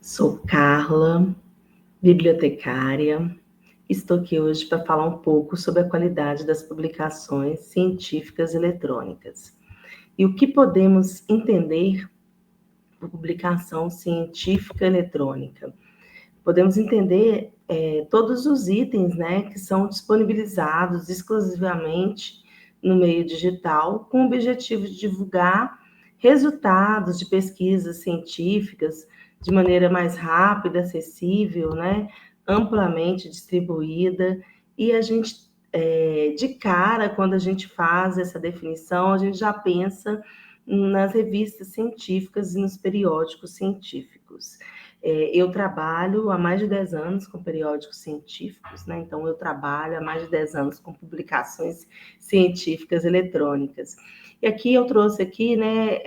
Sou Carla, bibliotecária. Estou aqui hoje para falar um pouco sobre a qualidade das publicações científicas eletrônicas. E o que podemos entender por publicação científica eletrônica? Podemos entender todos os itens, né, que são disponibilizados exclusivamente no meio digital, com o objetivo de divulgar resultados de pesquisas científicas de maneira mais rápida, acessível, né, amplamente distribuída. E a gente, de cara, quando a gente faz essa definição, a gente já pensa nas revistas científicas e nos periódicos científicos. Eu trabalho há mais de 10 anos com periódicos científicos, né? Então, eu trabalho há mais de 10 anos com publicações científicas eletrônicas. E aqui eu trouxe aqui, né,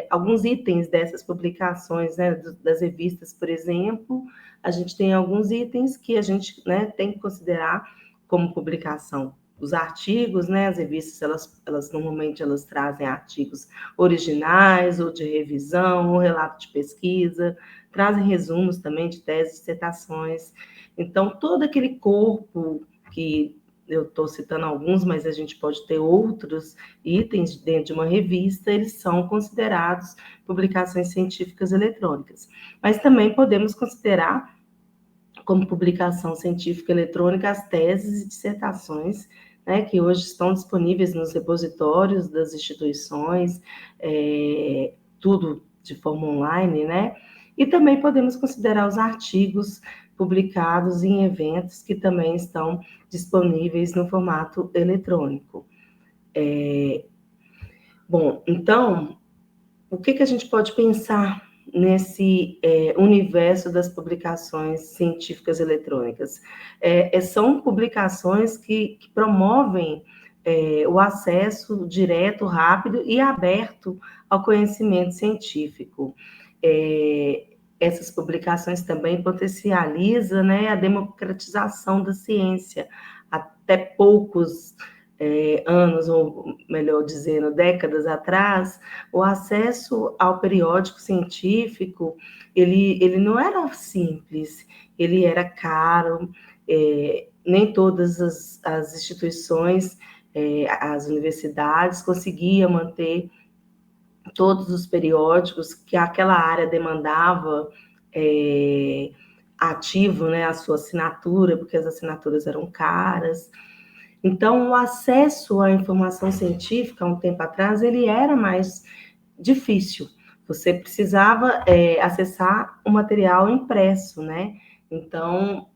alguns itens dessas publicações, né, das revistas, por exemplo. A gente tem alguns itens que a gente, né, tem que considerar como publicação. Os artigos, né, as revistas, elas normalmente elas trazem artigos originais ou de revisão, ou relato de pesquisa, trazem resumos também de teses e dissertações. Então, todo aquele corpo que eu estou citando alguns, mas a gente pode ter outros itens dentro de uma revista, eles são considerados publicações científicas eletrônicas. Mas também podemos considerar como publicação científica eletrônica as teses e dissertações, né, que hoje estão disponíveis nos repositórios das instituições, tudo de forma online, né? E também podemos considerar os artigos publicados em eventos que também estão disponíveis no formato eletrônico. Bom, então, o que a gente pode pensar nesse universo das publicações científicas eletrônicas? São publicações que promovem o acesso direto, rápido e aberto ao conhecimento científico. Essas publicações também potencializam, né, a democratização da ciência. Até poucos anos, ou melhor dizendo, décadas atrás, o acesso ao periódico científico, ele não era simples, ele era caro, nem todas as instituições, as universidades conseguiam manter todos os periódicos que aquela área demandava ativo, né, a sua assinatura, porque as assinaturas eram caras. Então, o acesso à informação científica, há um tempo atrás, ele era mais difícil. Você precisava acessar o material impresso, né? Então,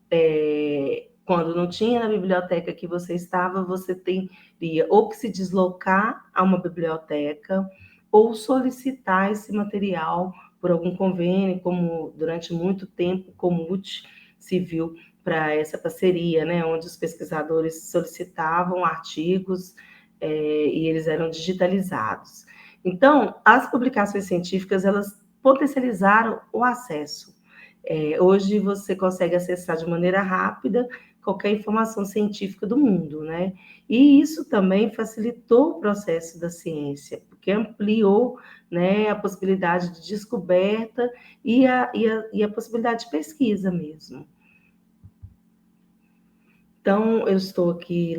quando não tinha na biblioteca que você estava, você teria ou que se deslocar a uma biblioteca ou solicitar esse material por algum convênio, como durante muito tempo o Comut se viu para essa parceria, né, onde os pesquisadores solicitavam artigos e eles eram digitalizados. Então, as publicações científicas, elas potencializaram o acesso. Hoje você consegue acessar de maneira rápida qualquer informação científica do mundo, né? E isso também facilitou o processo da ciência, porque ampliou, né, a possibilidade de descoberta e a possibilidade de pesquisa mesmo. Então, eu estou aqui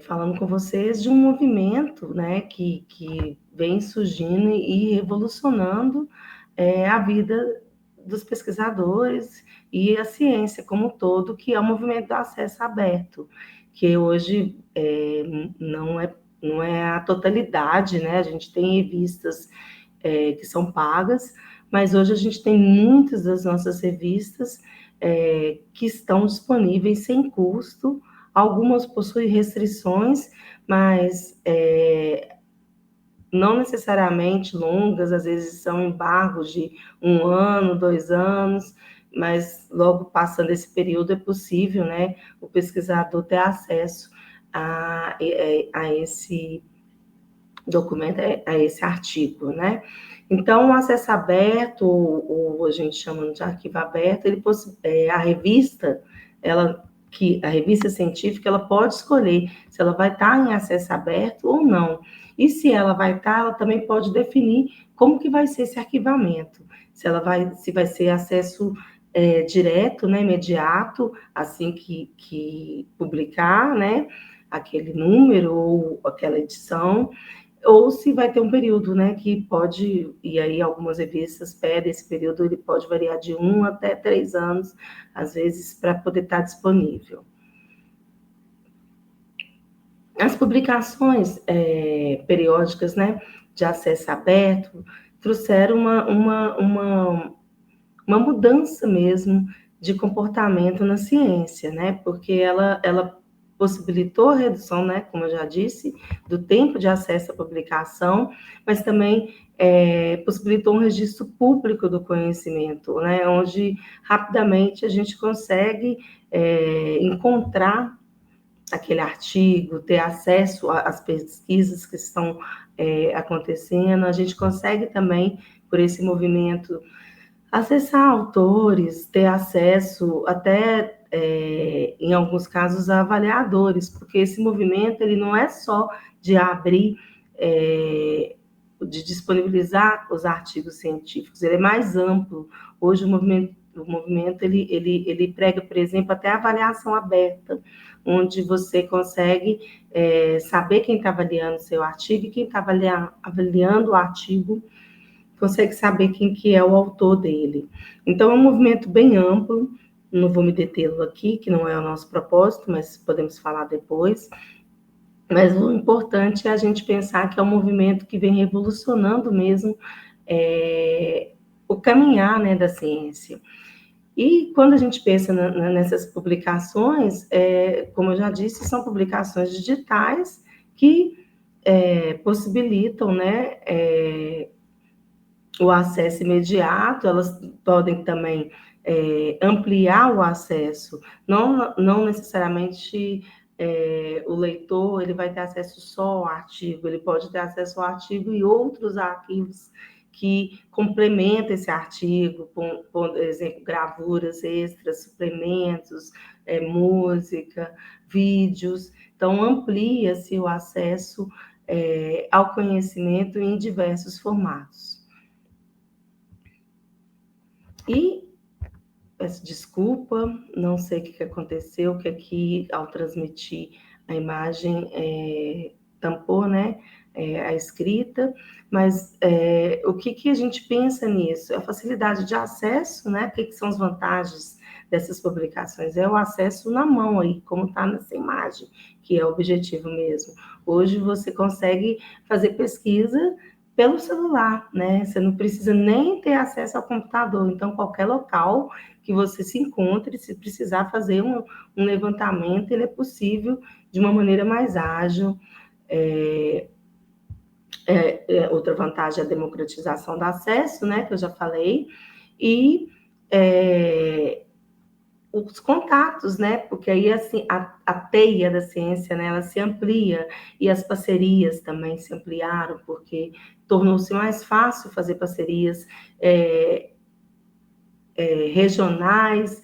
falando com vocês de um movimento, né, que vem surgindo e revolucionando a vida dos pesquisadores e a ciência como um todo, que é o movimento do acesso aberto, que hoje não é a totalidade, né? A gente tem revistas que são pagas, mas hoje a gente tem muitas das nossas revistas que estão disponíveis sem custo. Algumas possuem restrições, mas não necessariamente longas, às vezes são embargos de 1 ano, 2 anos, mas logo passando esse período é possível, né, o pesquisador ter acesso a esse documento, a esse artigo, né? Então, o acesso aberto, ou a gente chama de arquivo aberto, a revista, a revista científica, ela pode escolher se ela vai estar em acesso aberto ou não. E se ela vai estar, ela também pode definir como que vai ser esse arquivamento. se vai ser acesso direto, né, imediato, assim que publicar, né, aquele número ou aquela edição, ou se vai ter um período, né, que pode, e aí algumas revistas pedem esse período, ele pode variar de 1 até 3 anos, às vezes, para poder estar disponível. As publicações periódicas, né, de acesso aberto, trouxeram uma mudança mesmo de comportamento na ciência, né, porque ela possibilitou a redução, né, como eu já disse, do tempo de acesso à publicação, mas também possibilitou um registro público do conhecimento, né, onde rapidamente a gente consegue encontrar aquele artigo, ter acesso às pesquisas que estão acontecendo. A gente consegue também, por esse movimento, acessar autores, ter acesso até, em alguns casos, a avaliadores, porque esse movimento ele não é só de abrir, de disponibilizar os artigos científicos, ele é mais amplo. Hoje o movimento ele prega, por exemplo, até a avaliação aberta, onde você consegue saber quem está avaliando o seu artigo e quem está avaliando o artigo consegue saber quem que é o autor dele. Então, é um movimento bem amplo, não vou me detê-lo aqui, que não é o nosso propósito, mas podemos falar depois. Mas o importante é a gente pensar que é um movimento que vem revolucionando mesmo o caminhar, né, da ciência. E quando a gente pensa nessas publicações, como eu já disse, são publicações digitais que possibilitam, né, o acesso imediato, elas podem também ampliar o acesso, não necessariamente o leitor ele vai ter acesso só ao artigo, ele pode ter acesso ao artigo e outros arquivos que complementam esse artigo, por exemplo, gravuras extras, suplementos, música, vídeos. Então, amplia-se o acesso ao conhecimento em diversos formatos. E peço desculpa, não sei o que aconteceu, que aqui, ao transmitir a imagem, tampou, né, a escrita, mas o que a gente pensa nisso? A facilidade de acesso, né? O que são as vantagens dessas publicações? É o acesso na mão aí, como está nessa imagem, que é o objetivo mesmo. Hoje você consegue fazer pesquisa pelo celular, né? Você não precisa nem ter acesso ao computador. Então, qualquer local que você se encontre, se precisar fazer um levantamento, ele é possível de uma maneira mais ágil. Outra vantagem é a democratização do acesso, né? Que eu já falei. E os contatos, né? Porque aí assim a teia da ciência, né? Ela se amplia e as parcerias também se ampliaram, porque tornou-se mais fácil fazer parcerias regionais,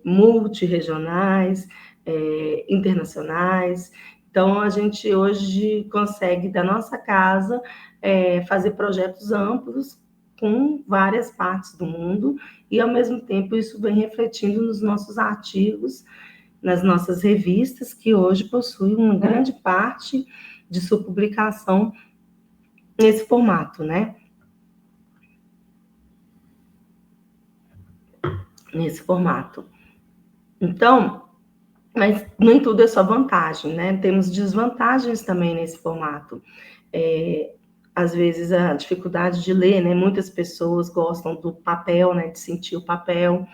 multirregionais, internacionais. Então, a gente hoje consegue, da nossa casa, fazer projetos amplos com várias partes do mundo, e, ao mesmo tempo, isso vem refletindo nos nossos artigos, nas nossas revistas, que hoje possuem uma grande parte de sua publicação nesse formato, né? Nesse formato. Então, mas nem tudo é só vantagem, né? Temos desvantagens também nesse formato. Às vezes, a dificuldade de ler, né? Muitas pessoas gostam do papel, né? De sentir o papel.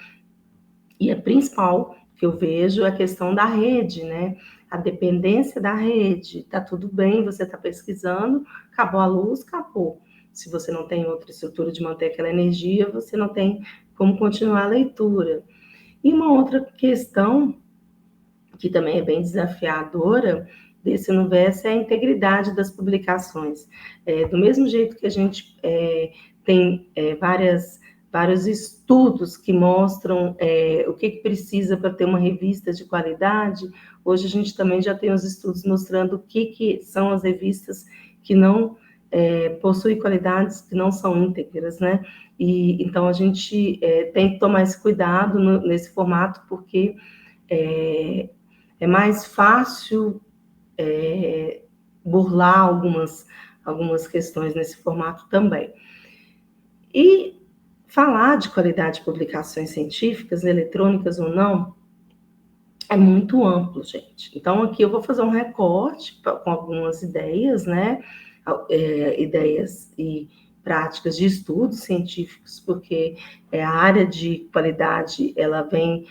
E a principal que eu vejo é a questão da rede, né? A dependência da rede. Tá tudo bem, você está pesquisando, acabou a luz, acabou. Se você não tem outra estrutura de manter aquela energia, você não tem como continuar a leitura. E uma outra questão que também é bem desafiadora desse universo é a integridade das publicações. Do mesmo jeito que a gente tem vários estudos que mostram o que precisa para ter uma revista de qualidade, hoje a gente também já tem os estudos mostrando o que são as revistas que não possui qualidades que não são íntegras, né? E então a gente tem que tomar esse cuidado nesse formato, porque é mais fácil burlar algumas questões nesse formato também. E falar de qualidade de publicações científicas, eletrônicas ou não, é muito amplo, gente. Então, aqui eu vou fazer um recorte com algumas ideias, né? Ideias e práticas de estudos científicos, porque a área de qualidade, ela vem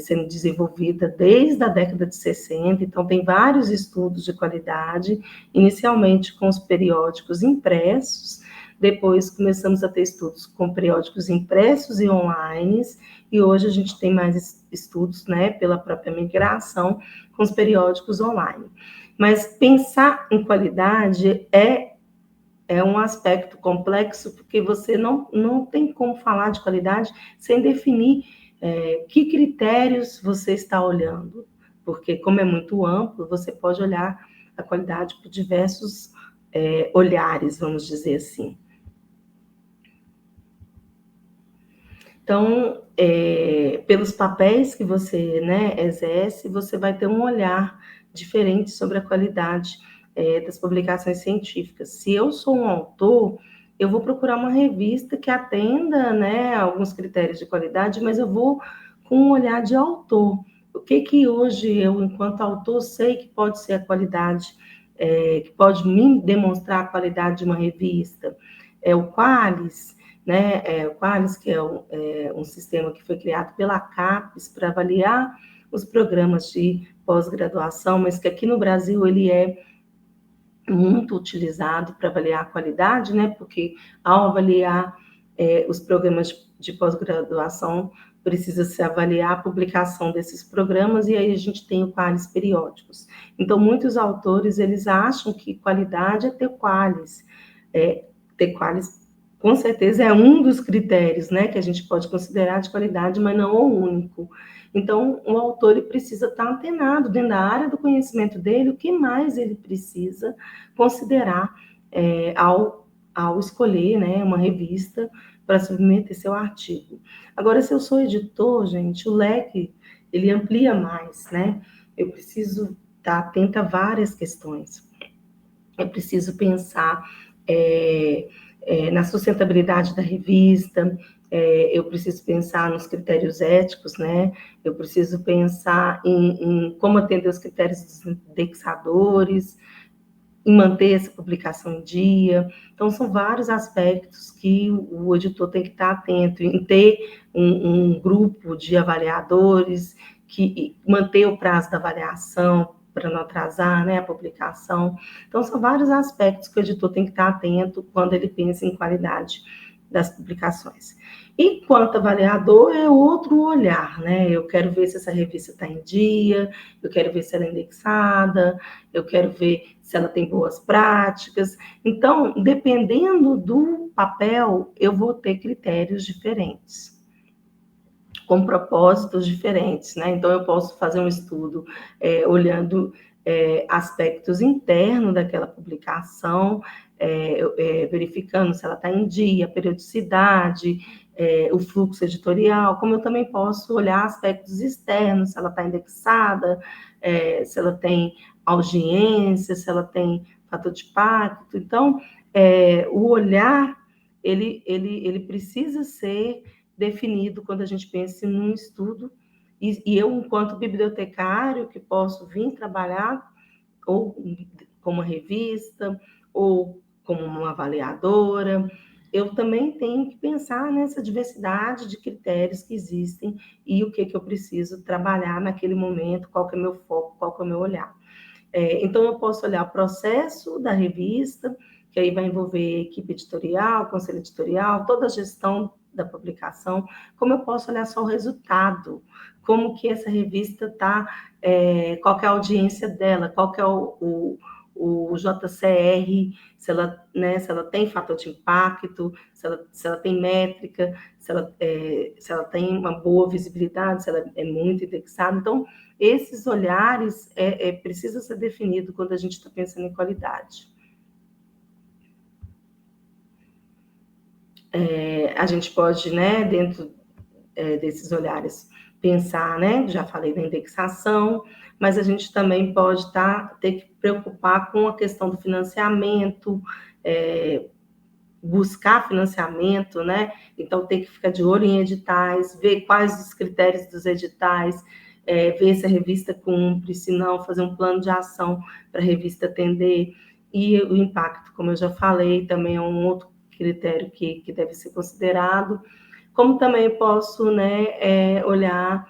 sendo desenvolvida desde a década de 60, então tem vários estudos de qualidade, inicialmente com os periódicos impressos, depois começamos a ter estudos com periódicos impressos e online, e hoje a gente tem mais estudos, né, pela própria migração, com os periódicos online. Mas pensar em qualidade é um aspecto complexo, porque você não tem como falar de qualidade sem definir que critérios você está olhando, porque como é muito amplo, você pode olhar a qualidade por diversos olhares, vamos dizer assim. Então, pelos papéis que você, né, exerce, você vai ter um olhar diferente sobre a qualidade das publicações científicas. Se eu sou um autor, eu vou procurar uma revista que atenda, né, alguns critérios de qualidade, mas eu vou com um olhar de autor. O que hoje eu, enquanto autor, sei que pode ser a qualidade, que pode me demonstrar a qualidade de uma revista? O Qualis, né? O Qualis, que é um sistema que foi criado pela CAPES para avaliar os programas de pós-graduação, mas que aqui no Brasil ele é muito utilizado para avaliar a qualidade, né? Porque ao avaliar os programas de pós-graduação, precisa se avaliar a publicação desses programas, e aí a gente tem o Qualis periódicos. Então, muitos autores, eles acham que qualidade é ter Qualis. Ter Qualis, com certeza, é um dos critérios, né, que a gente pode considerar de qualidade, mas não o único. Então, o autor ele precisa estar antenado dentro da área do conhecimento dele, o que mais ele precisa considerar ao escolher, né, uma revista para submeter seu artigo. Agora, se eu sou editor, gente, o leque, ele amplia mais, né? Eu preciso estar atenta a várias questões. Eu preciso pensar na sustentabilidade da revista, eu preciso pensar nos critérios éticos, né? Eu preciso pensar em como atender os critérios dos indexadores, em manter essa publicação em dia. Então, são vários aspectos que o editor tem que estar atento, em ter um grupo de avaliadores, que manter o prazo da avaliação, para não atrasar, né, a publicação. Então, são vários aspectos que o editor tem que estar atento quando ele pensa em qualidade das publicações. E quanto avaliador, é outro olhar, né? Eu quero ver se essa revista está em dia, eu quero ver se ela é indexada, eu quero ver se ela tem boas práticas. Então, dependendo do papel, eu vou ter critérios diferentes, com propósitos diferentes, né? Então, eu posso fazer um estudo olhando aspectos internos daquela publicação, verificando se ela está em dia, a periodicidade, o fluxo editorial, como eu também posso olhar aspectos externos, se ela está indexada, se ela tem audiência, se ela tem fator de impacto. Então, o olhar, ele precisa ser definido quando a gente pensa num estudo, e eu, enquanto bibliotecário, que posso vir trabalhar ou como revista, ou como uma avaliadora, eu também tenho que pensar nessa diversidade de critérios que existem e o que eu preciso trabalhar naquele momento, qual que é o meu foco, qual que é o meu olhar. Então, eu posso olhar o processo da revista, que aí vai envolver equipe editorial, conselho editorial, toda a gestão da publicação, como eu posso olhar só o resultado, como que essa revista está, qual que é a audiência dela, qual que é o JCR, se ela tem fator de impacto, se ela tem métrica, se ela tem uma boa visibilidade, se ela é muito indexada. Então, esses olhares precisam ser definidos quando a gente está pensando em qualidade. a gente pode, né, dentro desses olhares, pensar, né, já falei da indexação, mas a gente também pode ter que preocupar com a questão do financiamento, buscar financiamento, né? Então tem que ficar de olho em editais, ver quais os critérios dos editais, ver se a revista cumpre, se não, fazer um plano de ação para a revista atender. E o impacto, como eu já falei, também é um outro critério que deve ser considerado. Como também posso, né, olhar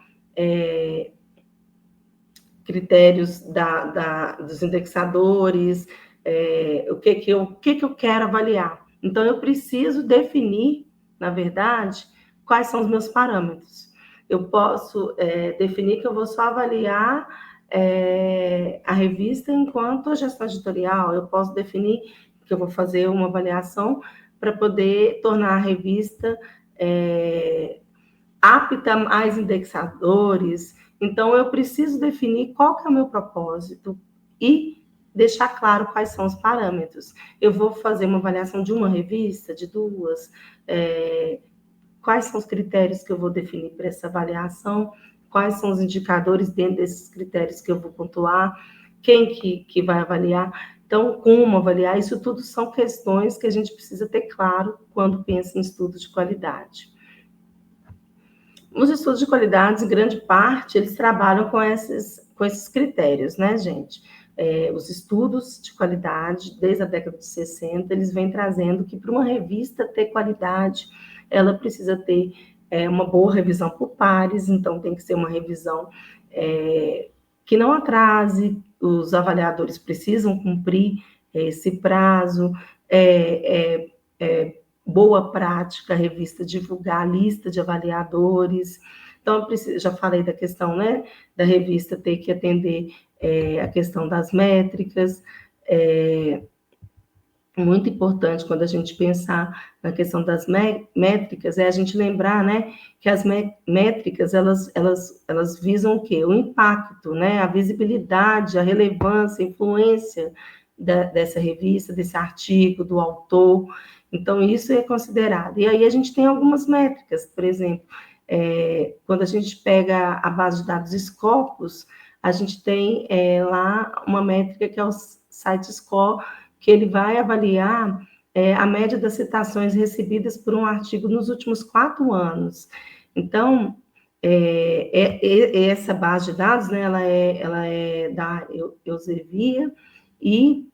critérios dos indexadores, o que eu quero avaliar. Então, eu preciso definir, na verdade, quais são os meus parâmetros. Eu posso definir que eu vou só avaliar a revista enquanto gestão editorial, eu posso definir que eu vou fazer uma avaliação para poder tornar a revista apta a indexadores. Então, eu preciso definir qual que é o meu propósito e deixar claro quais são os parâmetros. Eu vou fazer uma avaliação de uma revista, de duas, quais são os critérios que eu vou definir para essa avaliação, quais são os indicadores dentro desses critérios que eu vou pontuar, quem que vai avaliar. Então, como avaliar? Isso tudo são questões que a gente precisa ter claro quando pensa em estudo de qualidade. Os estudos de qualidade, em grande parte, eles trabalham com esses critérios, né, gente? Os estudos de qualidade, desde a década de 60, eles vêm trazendo que para uma revista ter qualidade, ela precisa ter uma boa revisão por pares, então tem que ser uma revisão que não atrase, os avaliadores precisam cumprir esse prazo, boa prática, a revista divulgar a lista de avaliadores. Então, já falei da questão, né, da revista ter que atender a questão das métricas. Muito importante quando a gente pensar na questão das métricas, a gente lembrar, né, que as métricas, elas visam o quê? O impacto, né, a visibilidade, a relevância, a influência dessa revista, desse artigo, do autor. Então, isso é considerado. E aí a gente tem algumas métricas, por exemplo, quando a gente pega a base de dados Scopus, a gente tem lá uma métrica que é o Site Score, que ele vai avaliar a média das citações recebidas por um artigo nos últimos 4 anos. Então, essa base de dados, né, ela é da Elsevier e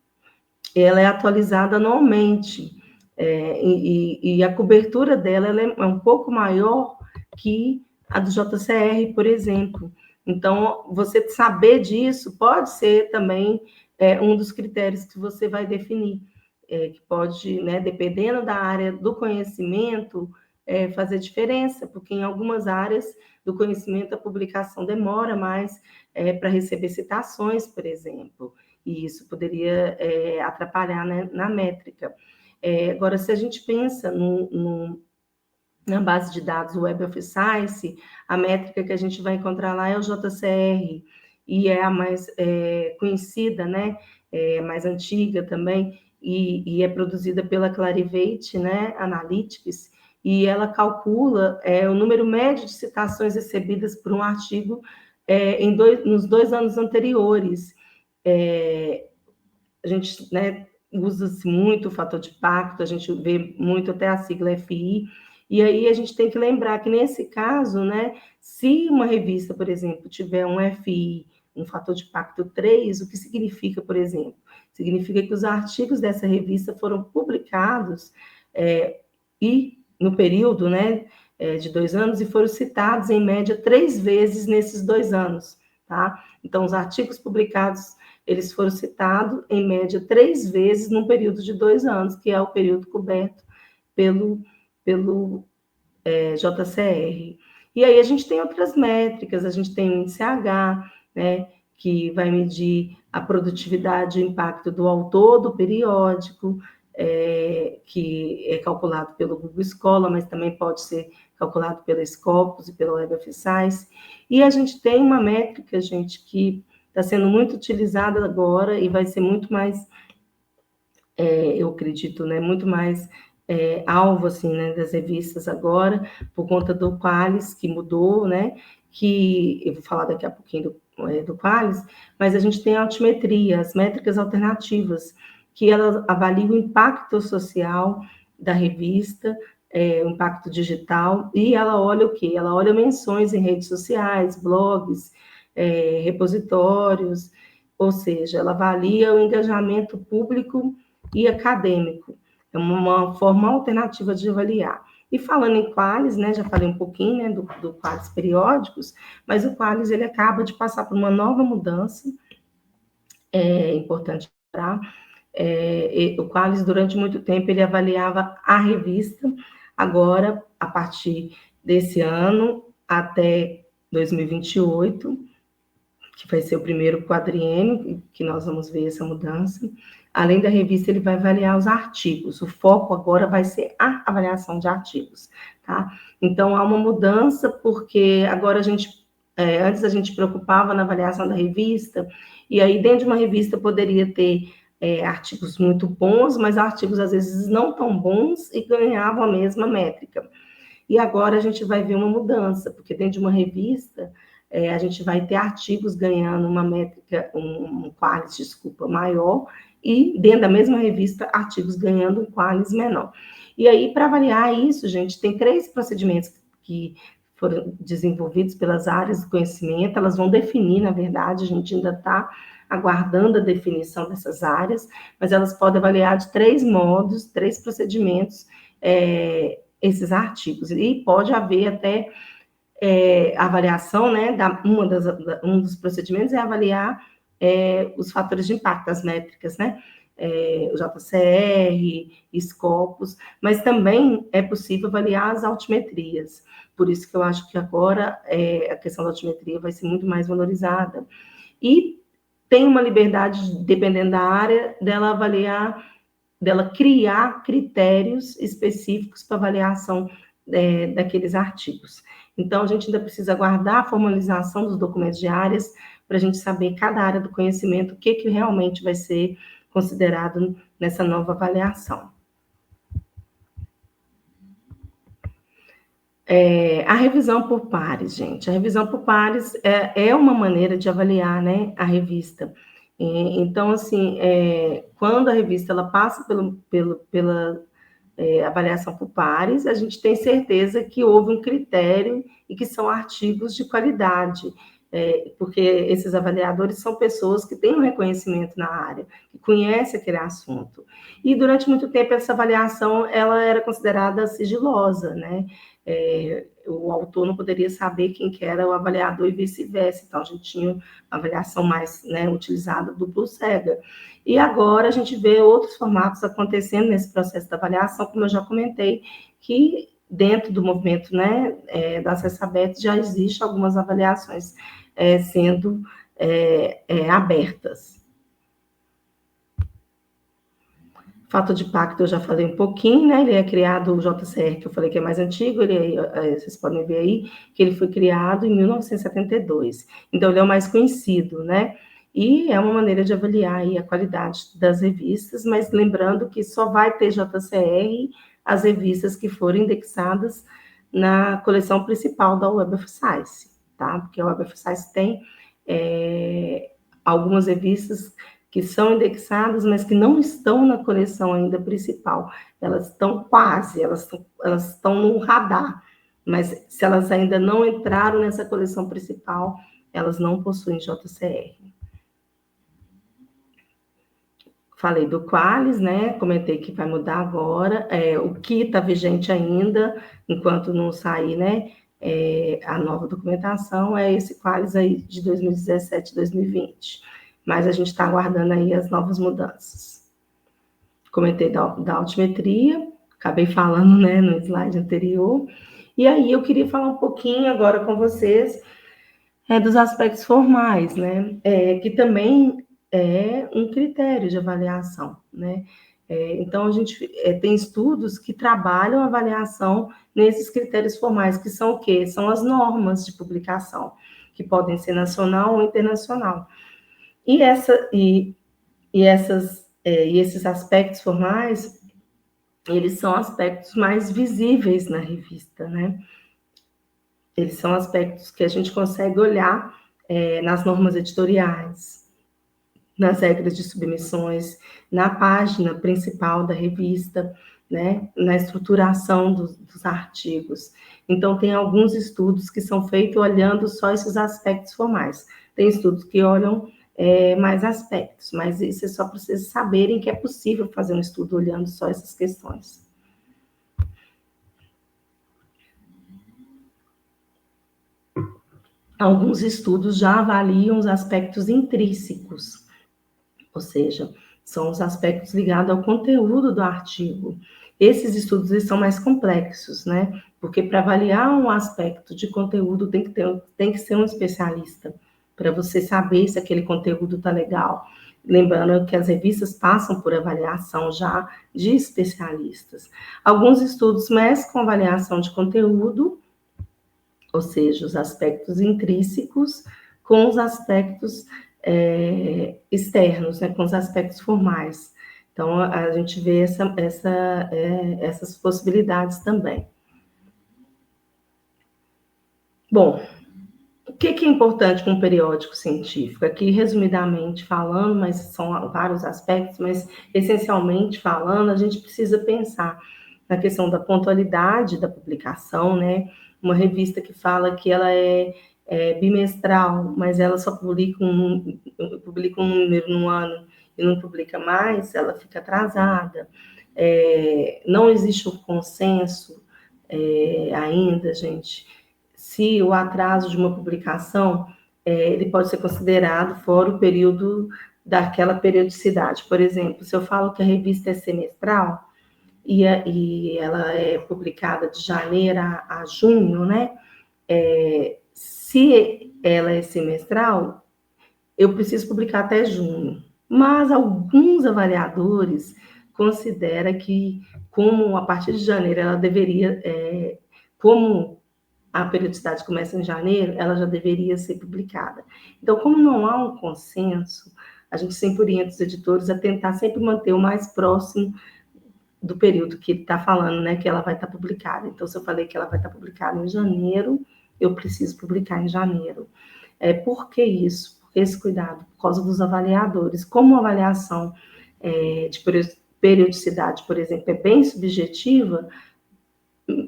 ela é atualizada anualmente. E a cobertura dela ela é um pouco maior que a do JCR, por exemplo. Então, você saber disso pode ser também um dos critérios que você vai definir, que pode, né, dependendo da área do conhecimento, fazer diferença, porque em algumas áreas do conhecimento a publicação demora mais para receber citações, por exemplo, e isso poderia atrapalhar, né, na métrica. Agora, se a gente pensa na base de dados Web of Science, a métrica que a gente vai encontrar lá é o JCR, e é a mais conhecida, né? Mais antiga também, e é produzida pela Clarivate, né? Analytics, e ela calcula o número médio de citações recebidas por um artigo nos 2 anos anteriores. A gente, né, usa-se muito o fator de impacto, a gente vê muito até a sigla FI, e aí a gente tem que lembrar que nesse caso, né, se uma revista, por exemplo, tiver um FI, um fator de impacto 3, o que significa, por exemplo? Significa que os artigos dessa revista foram publicados e no período, né, de 2 anos, e foram citados em média 3 vezes nesses 2 anos, tá? Então, os artigos publicados eles foram citados, em média, 3 vezes num período de 2 anos, que é o período coberto pelo JCR. E aí a gente tem outras métricas, a gente tem o índice H, né, que vai medir a produtividade e o impacto do autor do periódico, que é calculado pelo Google Scholar, mas também pode ser calculado pela Scopus e pela Web of Science. E a gente tem uma métrica, gente, que está sendo muito utilizada agora e vai ser muito mais, eu acredito, né, muito mais alvo, assim, né, das revistas agora, por conta do Qualis, que mudou, né, que eu vou falar daqui a pouquinho do Qualis, mas a gente tem a altimetria, as métricas alternativas, que elas avaliam o impacto social da revista, o impacto digital, e ela olha o quê? Ela olha menções em redes sociais, blogs, repositórios, ou seja, ela avalia o engajamento público e acadêmico. É uma forma alternativa de avaliar. E falando em Qualis, né, já falei um pouquinho, né, do Qualis periódicos, mas o Qualis ele acaba de passar por uma nova mudança, é importante lembrar. O Qualis, durante muito tempo, ele avaliava a revista, agora, a partir desse ano até 2028, que vai ser o primeiro quadriênio, que nós vamos ver essa mudança. Além da revista, ele vai avaliar os artigos. O foco agora vai ser a avaliação de artigos, tá? Então, há uma mudança, porque agora antes a gente preocupava na avaliação da revista, e aí dentro de uma revista poderia ter artigos muito bons, mas artigos às vezes não tão bons e ganhavam a mesma métrica. E agora a gente vai ver uma mudança, porque dentro de uma revista a gente vai ter artigos ganhando uma métrica, um Qualis, desculpa, maior, e dentro da mesma revista, artigos ganhando um Qualis menor. E aí, para avaliar isso, gente, tem 3 procedimentos que foram desenvolvidos pelas áreas do conhecimento, elas vão definir, na verdade, a gente ainda está aguardando a definição dessas áreas, mas elas podem avaliar de 3 modos, 3 procedimentos, esses artigos. E pode haver até avaliação, né, um dos procedimentos é avaliar os fatores de impacto, as métricas, né, o JCR, Scopus, mas também é possível avaliar as altimetrias. Por isso que eu acho que agora a questão da altimetria vai ser muito mais valorizada. E tem uma liberdade, dependendo da área, dela criar critérios específicos para avaliação daqueles artigos. Então, a gente ainda precisa aguardar a formalização dos documentos de áreas para a gente saber cada área do conhecimento, o que realmente vai ser considerado nessa nova avaliação. A revisão por pares, gente. A revisão por pares é uma maneira de avaliar, né, a revista. Então, assim, quando a revista ela passa pela avaliação por pares, a gente tem certeza que houve um critério e que são artigos de qualidade, porque esses avaliadores são pessoas que têm um reconhecimento na área, que conhecem aquele assunto. E durante muito tempo essa avaliação ela era considerada sigilosa, né? O autor não poderia saber quem que era o avaliador e vice-versa. Então, a gente tinha uma avaliação mais, né, utilizada duplo cega. E agora a gente vê outros formatos acontecendo nesse processo da avaliação, como eu já comentei, que dentro do movimento, né, da Acesso Aberto já existe algumas avaliações sendo abertas. Fato de pacto eu já falei um pouquinho, né? Ele é criado, o JCR, que eu falei que é mais antigo, vocês podem ver aí, que ele foi criado em 1972. Então, ele é o mais conhecido, né? E é uma maneira de avaliar aí a qualidade das revistas, mas lembrando que só vai ter JCR as revistas que forem indexadas na coleção principal da Web of Science, tá? Porque a Web of Science tem algumas revistas que são indexadas, mas que não estão na coleção ainda principal. Elas estão quase, elas estão no radar, mas se elas ainda não entraram nessa coleção principal, elas não possuem JCR. Falei do Qualis, né? Comentei que vai mudar agora. O que está vigente ainda, enquanto não sair, né? A nova documentação é esse Qualis aí de 2017 2020. Mas a gente está aguardando aí as novas mudanças. Comentei da altimetria, acabei falando, né, no slide anterior. E aí eu queria falar um pouquinho agora com vocês dos aspectos formais, né, que também é um critério de avaliação, né. Então, a gente tem estudos que trabalham a avaliação nesses critérios formais, que são o quê? São as normas de publicação, que podem ser nacional ou internacional. E esses aspectos formais, eles são aspectos mais visíveis na revista, né? Eles são aspectos que a gente consegue olhar nas normas editoriais, nas regras de submissões, na página principal da revista, né, na estruturação dos artigos. Então, tem alguns estudos que são feitos olhando só esses aspectos formais. Tem estudos que olham mais aspectos, mas isso é só para vocês saberem que é possível fazer um estudo olhando só essas questões. Alguns estudos já avaliam os aspectos intrínsecos, ou seja, são os aspectos ligados ao conteúdo do artigo. Esses estudos eles são mais complexos, né? Porque para avaliar um aspecto de conteúdo tem que ser um especialista, para você saber se aquele conteúdo está legal. Lembrando que as revistas passam por avaliação já de especialistas. Alguns estudos mesclam com avaliação de conteúdo, ou seja, os aspectos intrínsecos com os aspectos externos, né, com os aspectos formais. Então, a gente vê essas possibilidades também. Bom, o que é importante com um periódico científico? Aqui, resumidamente falando, mas são vários aspectos, mas essencialmente falando, a gente precisa pensar na questão da pontualidade da publicação, né? Uma revista que fala que ela é bimestral, mas ela só publica um número no ano e não publica mais, ela fica atrasada. Não existe um consenso ainda, gente, se o atraso de uma publicação ele pode ser considerado fora o período daquela periodicidade. Por exemplo, se eu falo que a revista é semestral e ela é publicada de janeiro a junho, né? Se ela é semestral, eu preciso publicar até junho. Mas alguns avaliadores consideram que, como a partir de janeiro ela deveria, como a periodicidade começa em janeiro, ela já deveria ser publicada. Então, como não há um consenso, a gente sempre orienta os editores a tentar sempre manter o mais próximo do período que ele está falando, né, que ela vai estar publicada. Então, se eu falei que ela vai estar publicada em janeiro, eu preciso publicar em janeiro. Por que isso? Por que esse cuidado? Por causa dos avaliadores. Como a avaliação de periodicidade, por exemplo, é bem subjetiva,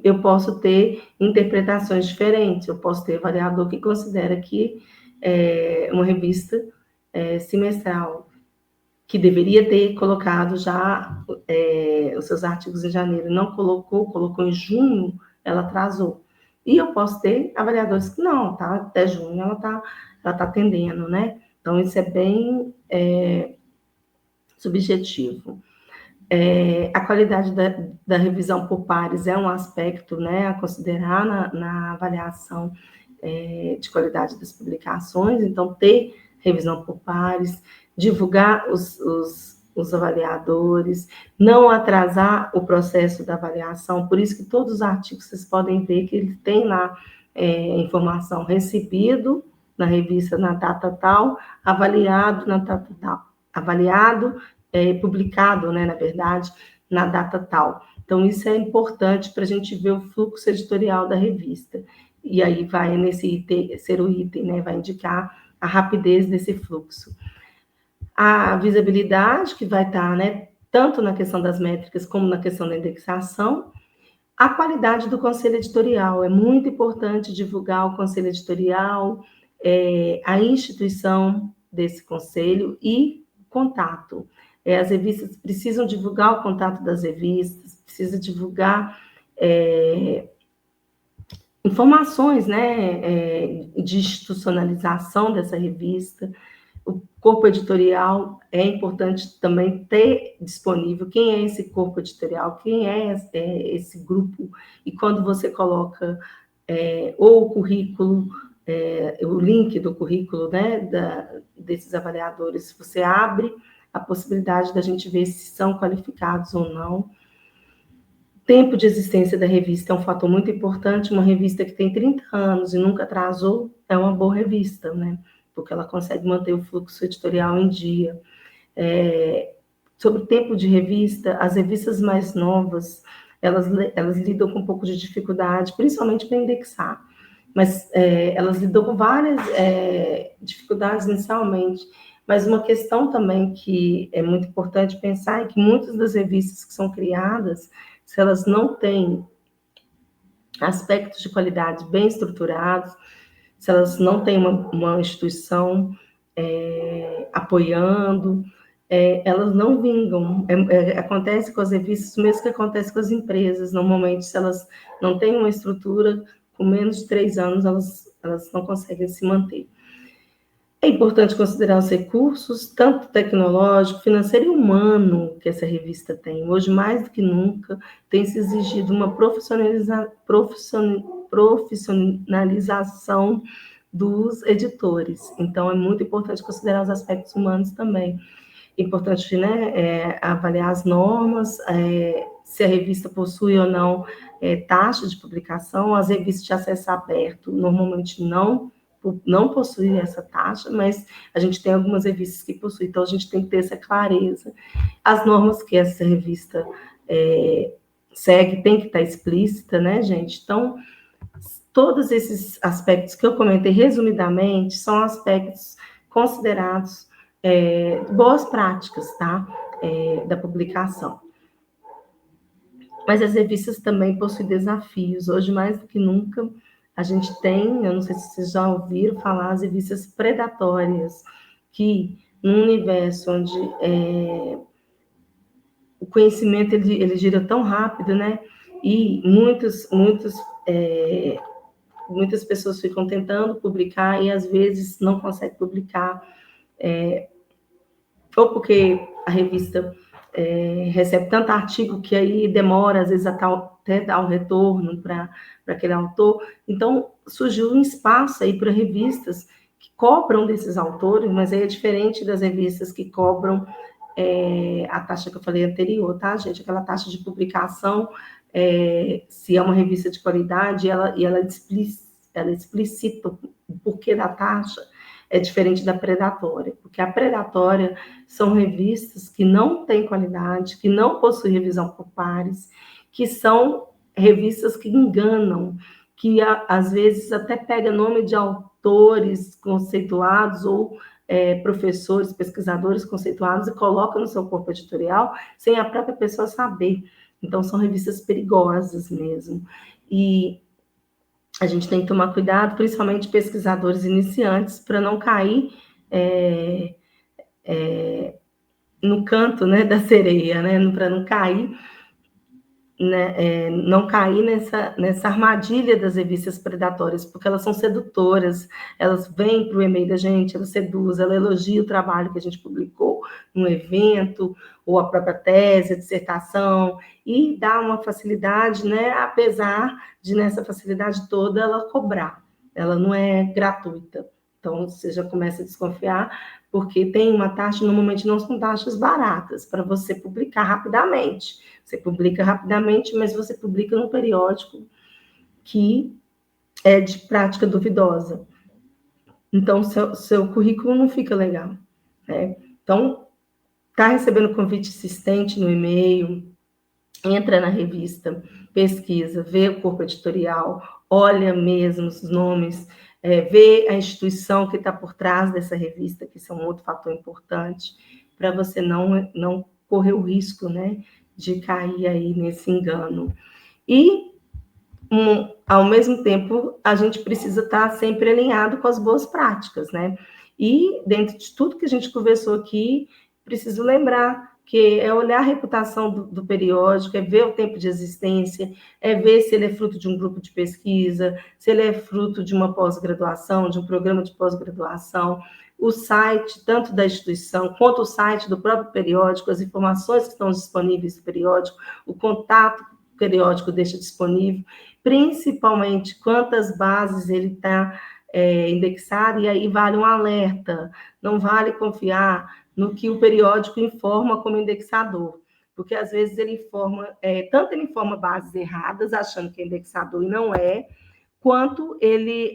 eu posso ter interpretações diferentes. Eu posso ter avaliador que considera que uma revista semestral, que deveria ter colocado já os seus artigos em janeiro, não colocou em junho, ela atrasou. E eu posso ter avaliadores que não, tá? Até junho ela tá atendendo, né? Então, isso é bem subjetivo. A qualidade da revisão por pares é um aspecto, né, a considerar na avaliação de qualidade das publicações. Então, ter revisão por pares, divulgar os avaliadores, não atrasar o processo da avaliação. Por isso que todos os artigos vocês podem ver que ele tem lá informação recebido na revista na data tal, avaliado na data tal, avaliado, publicado, né, na verdade, na data tal. Então, isso é importante para a gente ver o fluxo editorial da revista. E aí vai nesse item, ser o item, né, vai indicar a rapidez desse fluxo. A visibilidade, que vai estar, né, tanto na questão das métricas como na questão da indexação. A qualidade do conselho editorial. É muito importante divulgar o conselho editorial, a instituição desse conselho e contato. As revistas precisam divulgar o contato das revistas, precisa divulgar informações, né, de institucionalização dessa revista. O corpo editorial é importante também ter disponível quem é esse corpo editorial, quem é esse grupo, e quando você coloca ou o currículo, o link do currículo, né, desses avaliadores, você abre a possibilidade da gente ver se são qualificados ou não. Tempo de existência da revista é um fator muito importante. Uma revista que tem 30 anos e nunca atrasou é uma boa revista, né? Porque ela consegue manter o fluxo editorial em dia. sobre o tempo de revista, as revistas mais novas, elas lidam com um pouco de dificuldade, principalmente para indexar, mas elas lidam com várias dificuldades inicialmente. Mas uma questão também que é muito importante pensar é que muitas das revistas que são criadas, se elas não têm aspectos de qualidade bem estruturados, se elas não têm uma instituição apoiando, elas não vingam. Acontece com as revistas o mesmo que acontece com as empresas. Normalmente, se elas não têm uma estrutura, com menos de 3 anos, elas não conseguem se manter. É importante considerar os recursos, tanto tecnológico, financeiro e humano, que essa revista tem. Hoje, mais do que nunca, tem se exigido uma profissionalização dos editores. Então, é muito importante considerar os aspectos humanos também. É importante, né, avaliar as normas, se a revista possui ou não taxa de publicação. As revistas de acesso aberto normalmente não possuem essa taxa, mas a gente tem algumas revistas que possuem, então a gente tem que ter essa clareza. As normas que essa revista segue tem que estar explícita, né, gente? Então, todos esses aspectos que eu comentei resumidamente são aspectos considerados boas práticas, tá? Da publicação. Mas as revistas também possuem desafios. Hoje, mais do que nunca, a gente tem, eu não sei se vocês já ouviram falar, as revistas predatórias, que num universo onde o conhecimento ele gira tão rápido, né? E muitas pessoas ficam tentando publicar e às vezes não conseguem publicar, ou porque a revista recebe tanto artigo que aí demora, às vezes, até dar o retorno para aquele autor. Então, surgiu um espaço aí para revistas que cobram desses autores, mas aí é diferente das revistas que cobram a taxa que eu falei anterior, tá, gente? Aquela taxa de publicação, se é uma revista de qualidade, ela explicita o porquê da taxa, é diferente da predatória, porque a predatória são revistas que não têm qualidade, que não possuem revisão por pares, que são revistas que enganam, que às vezes até pega nome de autores conceituados ou professores, pesquisadores conceituados e coloca no seu corpo editorial sem a própria pessoa saber. Então, são revistas perigosas mesmo. E a gente tem que tomar cuidado, principalmente pesquisadores iniciantes, para não cair no canto, né, da sereia, né, para não cair, né, não cair nessa armadilha das revistas predatórias, porque elas são sedutoras, elas vêm para o e-mail da gente, elas seduzem, ela elogia o trabalho que a gente publicou num evento, ou a própria tese, a dissertação, e dá uma facilidade, né, apesar de nessa facilidade toda ela cobrar, ela não é gratuita. Então, você já começa a desconfiar, porque tem uma taxa, normalmente não são taxas baratas, para você publicar rapidamente. Você publica rapidamente, mas você publica num periódico que é de prática duvidosa. Então, seu currículo não fica legal, né? Então, está recebendo convite insistente no e-mail, entra na revista, pesquisa, vê o corpo editorial, olha mesmo os nomes, vê a instituição que está por trás dessa revista, que isso é um outro fator importante, para você não correr o risco, né, de cair aí nesse engano. E, ao mesmo tempo, a gente precisa estar sempre alinhado com as boas práticas, né? E, dentro de tudo que a gente conversou aqui, preciso lembrar que é olhar a reputação do periódico, é ver o tempo de existência, é ver se ele é fruto de um grupo de pesquisa, se ele é fruto de uma pós-graduação, de um programa de pós-graduação, o site, tanto da instituição, quanto o site do próprio periódico, as informações que estão disponíveis no periódico, o contato que o periódico deixa disponível, principalmente quantas bases ele está indexado, e aí vale um alerta, não vale confiar no que o periódico informa como indexador, porque às vezes ele informa, tanto ele informa bases erradas, achando que é indexador e não é, quanto ele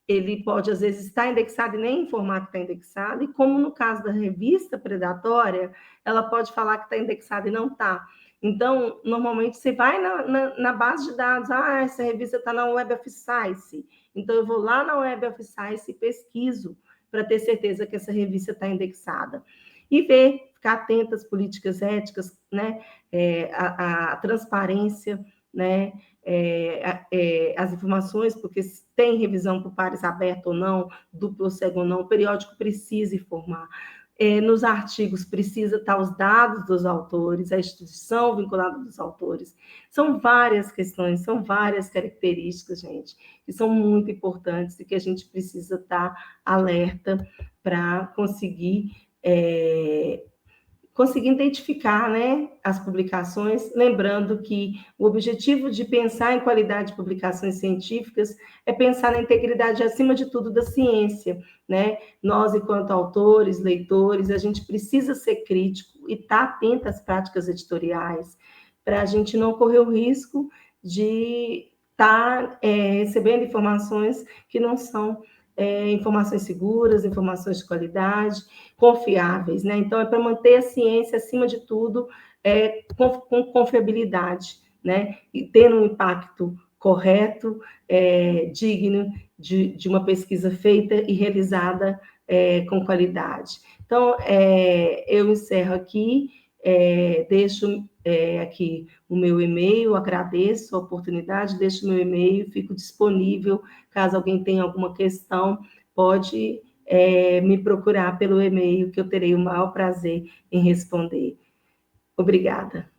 ele pode, às vezes, estar indexado e nem informar que está indexado, e como no caso da revista predatória, ela pode falar que está indexada e não está. Então, normalmente, você vai na base de dados, essa revista está na Web of Science, então eu vou lá na Web of Science e pesquiso para ter certeza que essa revista está indexada. E ver, ficar atento às políticas éticas, né? A transparência, né? As informações, porque tem revisão por pares aberta ou não, duplo ou cego ou não, o periódico precisa informar. Nos artigos precisa estar os dados dos autores, a instituição vinculada dos autores. São várias questões, são várias características, gente, que são muito importantes e que a gente precisa estar alerta para conseguir identificar, né, as publicações, lembrando que o objetivo de pensar em qualidade de publicações científicas é pensar na integridade, acima de tudo, da ciência, né? Nós, enquanto autores, leitores, a gente precisa ser crítico e estar atento às práticas editoriais, para a gente não correr o risco de estar recebendo informações que não são informações seguras, informações de qualidade, confiáveis, né? Então, é para manter a ciência, acima de tudo, com confiabilidade, né? E tendo um impacto correto, digno de uma pesquisa feita e realizada com qualidade. Então, eu encerro aqui, deixo aqui o meu e-mail, agradeço a oportunidade, deixo o meu e-mail, fico disponível, caso alguém tenha alguma questão, pode me procurar pelo e-mail, que eu terei o maior prazer em responder. Obrigada.